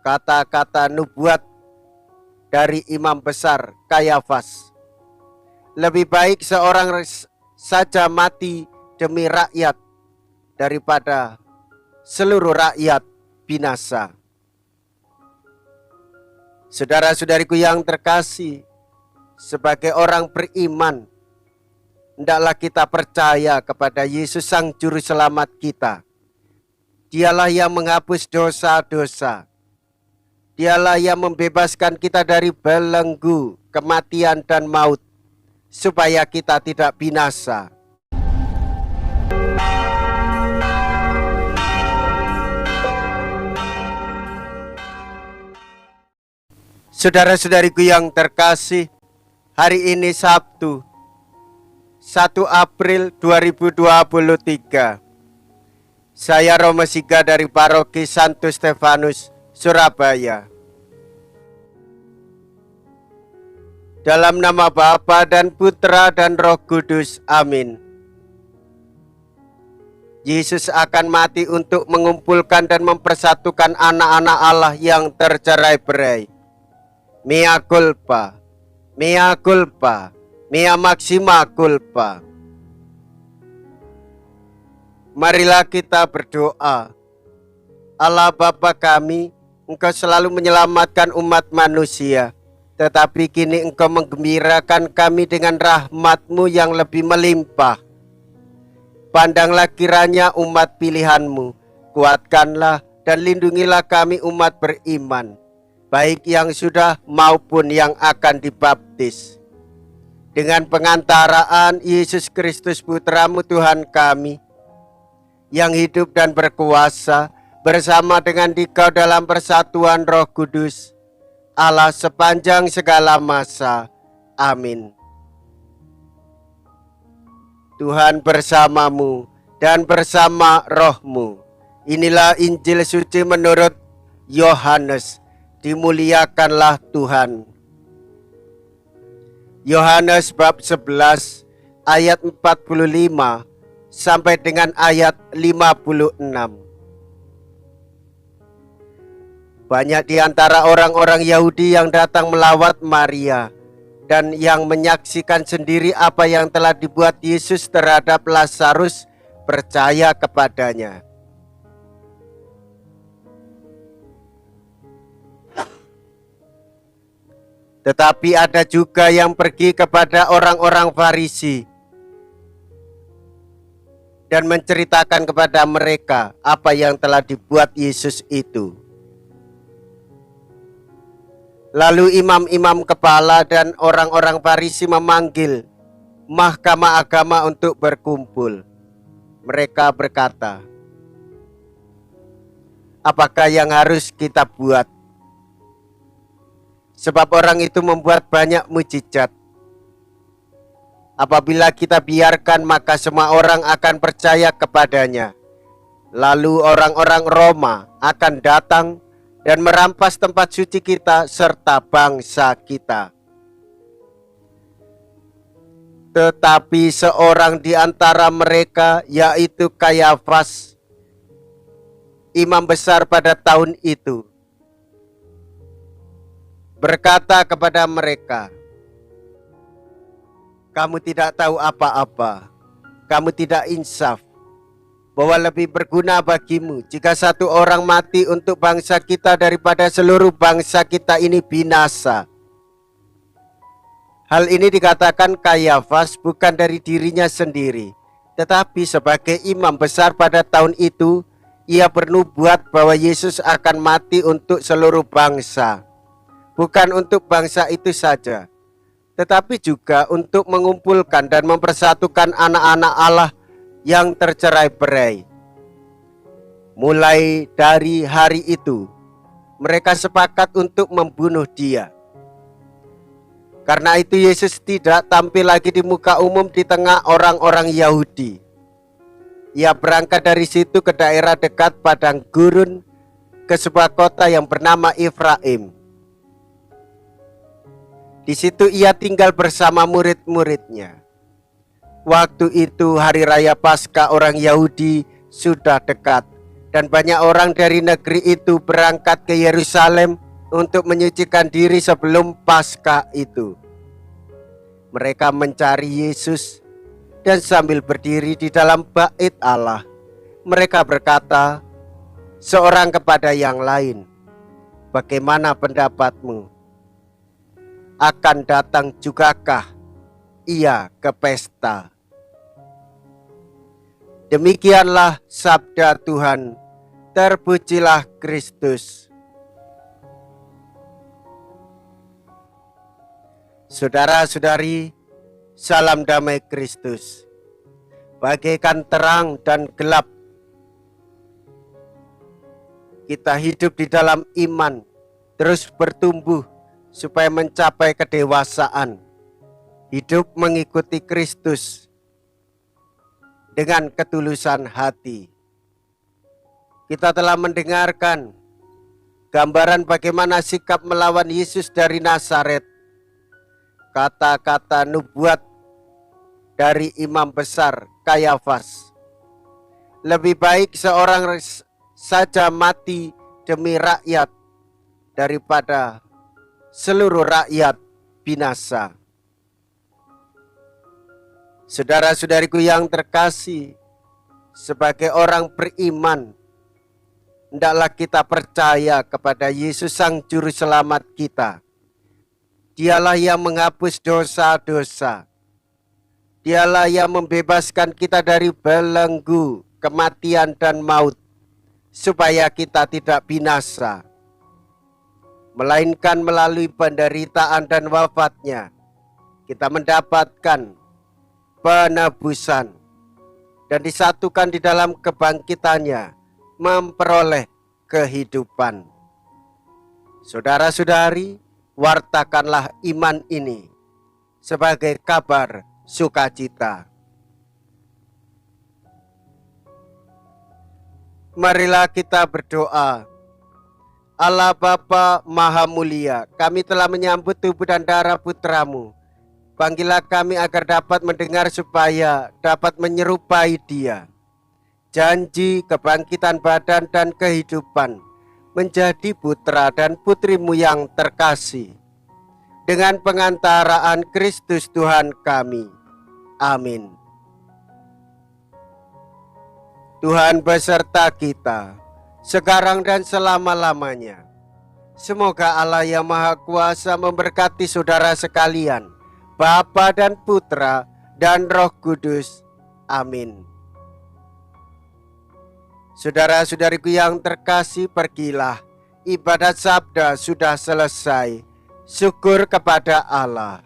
kata-kata nubuat dari imam besar Kayafas. Lebih baik seorang saja mati demi rakyat daripada seluruh rakyat binasa. Saudara-saudariku yang terkasih, sebagai orang beriman, hendaklah kita percaya kepada Yesus Sang Juru Selamat kita. Dialah yang menghapus dosa-dosa. Dialah yang membebaskan kita dari belenggu kematian dan maut, supaya kita tidak binasa. Saudara-saudariku yang terkasih, hari ini Sabtu 1 April 2023. Saya Romo Siga dari Paroki Santo Stefanus, Surabaya. Dalam nama Bapa dan Putra dan Roh Kudus, amin. Yesus akan mati untuk mengumpulkan dan mempersatukan anak-anak Allah yang tercerai-berai. Mea culpa, mea culpa, mea maxima culpa. Marilah kita berdoa. Allah Bapa kami, Engkau selalu menyelamatkan umat manusia, tetapi kini Engkau menggembirakan kami dengan rahmat-Mu yang lebih melimpah. Pandanglah kiranya umat pilihan-Mu, kuatkanlah dan lindungilah kami umat beriman, baik yang sudah maupun yang akan dibaptis. Dengan pengantaraan Yesus Kristus Putra-Mu Tuhan kami, yang hidup dan berkuasa bersama dengan Dikau dalam persatuan Roh Kudus, Allah sepanjang segala masa. Amin. Tuhan bersamamu dan bersama rohmu. Inilah Injil suci menurut Yohanes. Dimuliakanlah Tuhan. Yohanes bab 11 ayat 45 sampai dengan ayat 56. Banyak di antara orang-orang Yahudi yang datang melawat Maria dan yang menyaksikan sendiri apa yang telah dibuat Yesus terhadap Lazarus percaya kepadanya. Tetapi ada juga yang pergi kepada orang-orang Farisi dan menceritakan kepada mereka apa yang telah dibuat Yesus itu. Lalu imam-imam kepala dan orang-orang Farisi memanggil mahkamah agama untuk berkumpul. Mereka berkata, "Apakah yang harus kita buat? Sebab orang itu membuat banyak mujizat. Apabila kita biarkan, maka semua orang akan percaya kepadanya. Lalu orang-orang Roma akan datang dan merampas tempat suci kita serta bangsa kita." Tetapi seorang di antara mereka, yaitu Kayafas, imam besar pada tahun itu, berkata kepada mereka, "Kamu tidak tahu apa-apa, kamu tidak insaf, bahwa lebih berguna bagimu jika satu orang mati untuk bangsa kita daripada seluruh bangsa kita ini binasa." Hal ini dikatakan Kayafas bukan dari dirinya sendiri, tetapi sebagai imam besar pada tahun itu, ia bernubuat bahwa Yesus akan mati untuk seluruh bangsa. Bukan untuk bangsa itu saja, tetapi juga untuk mengumpulkan dan mempersatukan anak-anak Allah yang tercerai-berai. Mulai dari hari itu, mereka sepakat untuk membunuh Dia. Karena itu Yesus tidak tampil lagi di muka umum di tengah orang-orang Yahudi. Ia berangkat dari situ ke daerah dekat padang gurun, ke sebuah kota yang bernama Efraim. Di situ ia tinggal bersama murid-muridnya. Waktu itu hari raya Paskah orang Yahudi sudah dekat, dan banyak orang dari negeri itu berangkat ke Yerusalem untuk menyucikan diri sebelum Paskah itu. Mereka mencari Yesus, dan sambil berdiri di dalam bait Allah, mereka berkata seorang kepada yang lain, "Bagaimana pendapatmu? Akan datang jugakah ia ke pesta?" Demikianlah sabda Tuhan. Terpujilah Kristus. Saudara-saudari, salam damai Kristus. Bagaikan terang dan gelap, kita hidup di dalam iman, terus bertumbuh supaya mencapai kedewasaan. Hidup mengikuti Kristus dengan ketulusan hati. Kita telah mendengarkan gambaran bagaimana sikap melawan Yesus dari Nazaret. Kata-kata nubuat dari imam besar Kayafas. Lebih baik seorang saja mati demi rakyat daripada seluruh rakyat binasa. Saudara-saudariku yang terkasih, sebagai orang beriman, hendaklah kita percaya kepada Yesus Sang Juru Selamat kita. Dialah yang menghapus dosa-dosa. Dialah yang membebaskan kita dari belenggu kematian dan maut, supaya kita tidak binasa, melainkan melalui penderitaan dan wafatnya kita mendapatkan penebusan, dan disatukan di dalam kebangkitannya memperoleh kehidupan. Saudara-saudari, wartakanlah iman ini sebagai kabar sukacita. Marilah kita berdoa. Allah Bapa Maha Mulia, kami telah menyambut tubuh dan darah Putra-Mu. Panggillah kami agar dapat mendengar supaya dapat menyerupai Dia. Janji kebangkitan badan dan kehidupan menjadi putra dan putri-Mu yang terkasih. Dengan pengantaraan Kristus Tuhan kami. Amin. Tuhan beserta kita, sekarang dan selama-lamanya. Semoga Allah yang Maha Kuasa memberkati saudara sekalian, Bapa dan Putra dan Roh Kudus. Amin. Saudara-saudariku yang terkasih, pergilah. Ibadat sabda sudah selesai. Syukur kepada Allah.